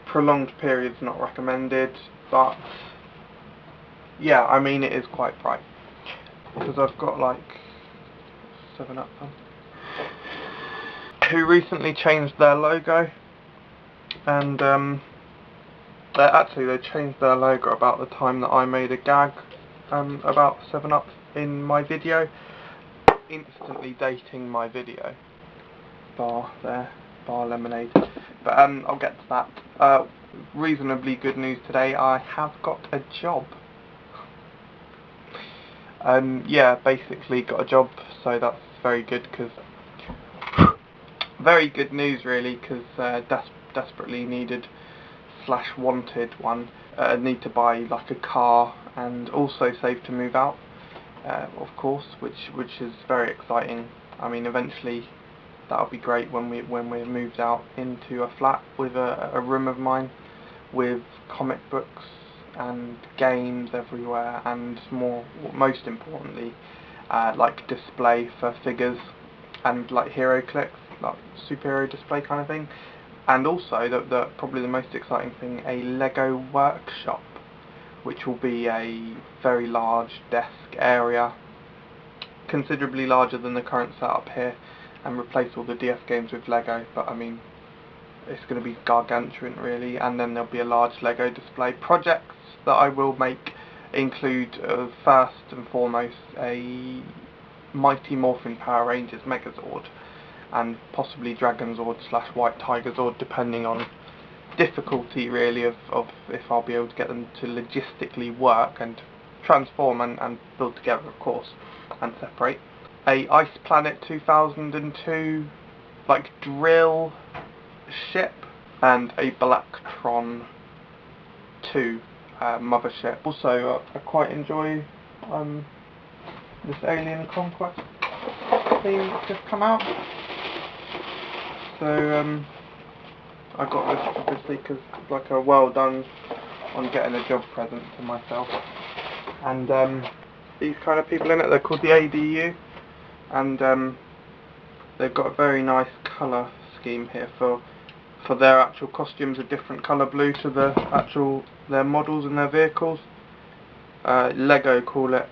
prolonged periods not recommended, but yeah, I mean it is quite bright because I've got like 7-Up who recently changed their logo, and they changed their logo about the time that I made a gag about 7-Up in my video, instantly dating my video. Bar lemonade. But I'll get to that. Reasonably good news today. I have got a job. Yeah, basically got a job, so that's very good, because very good news really, because desperately needed / wanted one. Need to buy like a car and also save to move out, of course, which is very exciting. I mean, eventually that'll be great when we're moved out into a flat with a room of mine with comic books and games everywhere, and most importantly, like display for figures and like hero clicks, like superhero display kind of thing. And also, probably the most exciting thing, a Lego workshop, which will be a very large desk area, considerably larger than the current setup here, and replace all the DS games with Lego. But I mean, it's going to be gargantuan really. And then there'll be a large Lego display. Projects that I will make include first and foremost a Mighty Morphin Power Rangers Megazord, and possibly Dragonzord / White Tigerzord, depending on difficulty really of if I'll be able to get them to logistically work and transform and build together, of course, and separate. A Ice Planet 2002 like drill ship, and a Blacktron 2 mothership. Also, I quite enjoy this Alien Conquest theme that's just come out. So I got this obviously because it's like a well done on getting a job present for myself. And these kind of people in it, they're called the ADU, and they've got a very nice colour scheme here for their actual costumes, a different colour blue to their models and their vehicles. Lego call it,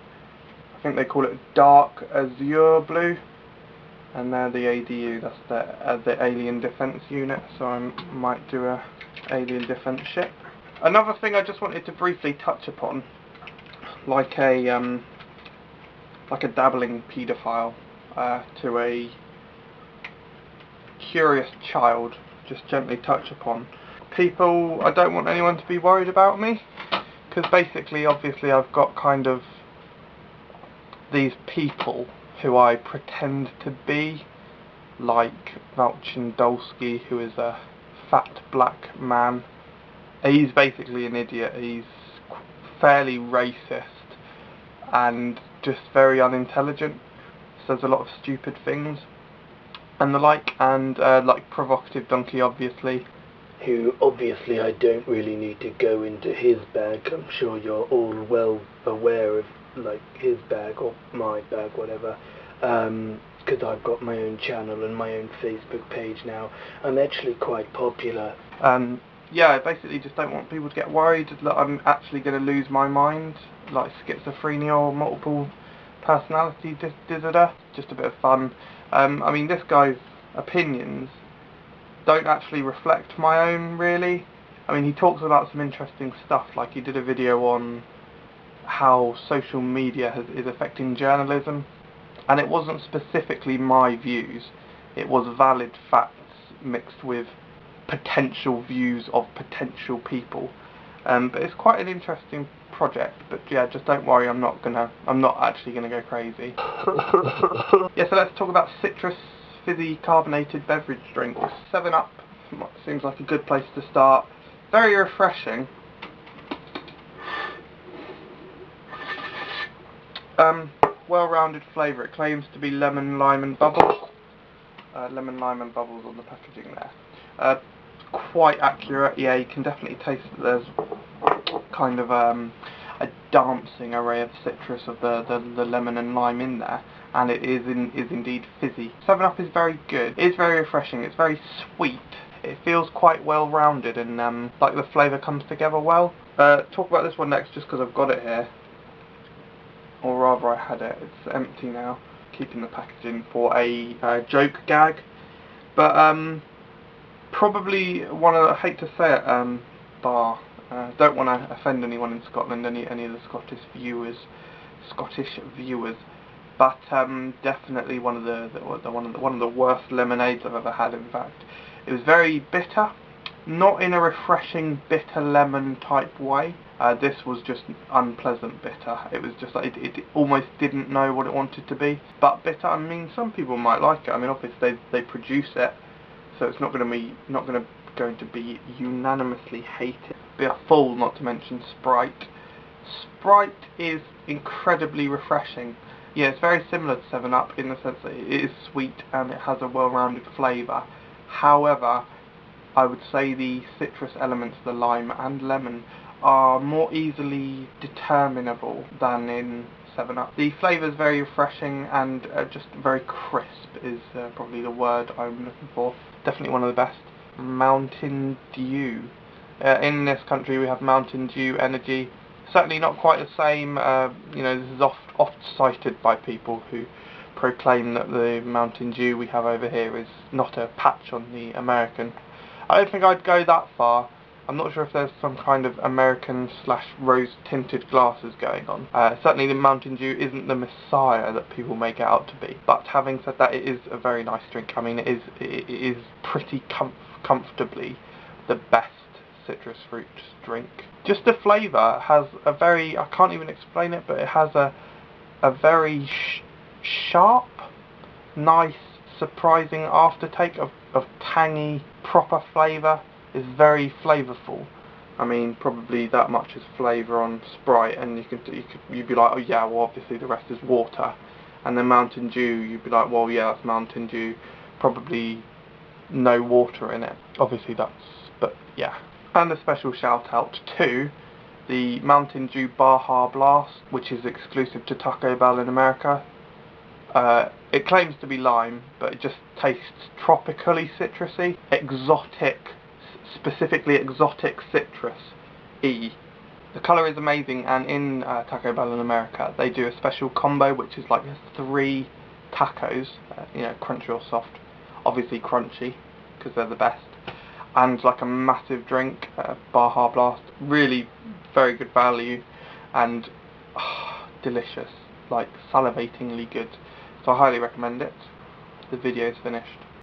I think they call it dark azure blue. And they're the ADU, that's the Alien Defense Unit, so I might do a Alien Defense ship. Another thing I just wanted to briefly touch upon, like a dabbling paedophile to a curious child, just gently touch upon. People, I don't want anyone to be worried about me, because basically, obviously, I've got kind of these people who I pretend to be, like Valchendolski, who is a fat black man. He's basically an idiot. He's fairly racist and just very unintelligent, says a lot of stupid things and the like, and like Provocative Donkey, obviously, who obviously I don't really need to go into his bag. I'm sure you're all well aware of like his bag or my bag, whatever, because I've got my own channel and my own Facebook page now. I'm actually quite popular. Yeah, I basically just don't want people to get worried that I'm actually going to lose my mind, like schizophrenia or multiple personality disorder. Just a bit of fun. I mean, this guy's opinions don't actually reflect my own, really. I mean, he talks about some interesting stuff, like he did a video on how social media is affecting journalism, and it wasn't specifically my views, it was valid facts mixed with potential views of potential people. But it's quite an interesting project. But yeah, just don't worry, I'm not actually gonna go crazy. Yeah, so let's talk about citrus fizzy carbonated beverage drinks. 7-Up seems like a good place to start. Very refreshing. Well-rounded flavour. It claims to be lemon, lime and bubbles. Lemon, lime and bubbles on the packaging there. Quite accurate. Yeah, you can definitely taste that there's kind of a dancing array of citrus of the lemon and lime in there, and it is indeed fizzy. 7-Up is very good. It's very refreshing. It's very sweet. it feels quite well rounded, and like the flavour comes together well. Talk about this one next, just because I've got it here, or rather I had it. It's empty now, keeping the packaging for a joke gag. But probably one of the, I hate to say it, bar. Don't want to offend anyone in Scotland, any of the Scottish viewers, but definitely one of the worst lemonades I've ever had. In fact, it was very bitter, not in a refreshing bitter lemon type way. This was just unpleasant bitter. It was just like it almost didn't know what it wanted to be. But bitter, I mean, some people might like it. I mean, obviously they produce it, so it's not going to be unanimously hated. Be a fool not to mention Sprite. Sprite is incredibly refreshing. Yeah, it's very similar to 7-Up in the sense that it is sweet and it has a well-rounded flavour. However, I would say the citrus elements, the lime and lemon, are more easily determinable than in 7-Up. The flavour is very refreshing and just very crisp is probably the word I'm looking for. Definitely one of the best. Mountain Dew. In this country we have Mountain Dew Energy. Certainly not quite the same. You know, this is oft cited by people who proclaim that the Mountain Dew we have over here is not a patch on the American. I don't think I'd go that far. I'm not sure if there's some kind of American / rose tinted glasses going on. Certainly the Mountain Dew isn't the messiah that people make it out to be. But having said that, it is a very nice drink. I mean, it is pretty comfortably the best citrus fruit drink. Just the flavour has a very, I can't even explain it, but it has a very sharp, nice, surprising aftertake of tangy, proper flavour. Is very flavourful. I mean, probably that much is flavour on Sprite, and you'd be like, oh yeah, well obviously the rest is water. And then Mountain Dew, you'd be like, well yeah, that's Mountain Dew, probably no water in it. Obviously but yeah. And a special shout out to the Mountain Dew Baja Blast, which is exclusive to Taco Bell in America. It claims to be lime, but it just tastes tropically citrusy, specifically exotic citrus-y. The colour is amazing, and in Taco Bell in America they do a special combo which is like 3 tacos, you know, crunchy or soft, obviously crunchy because they're the best, and like a massive drink, Baja Blast. Really very good value and delicious, like salivatingly good. So I highly recommend it. The video is finished.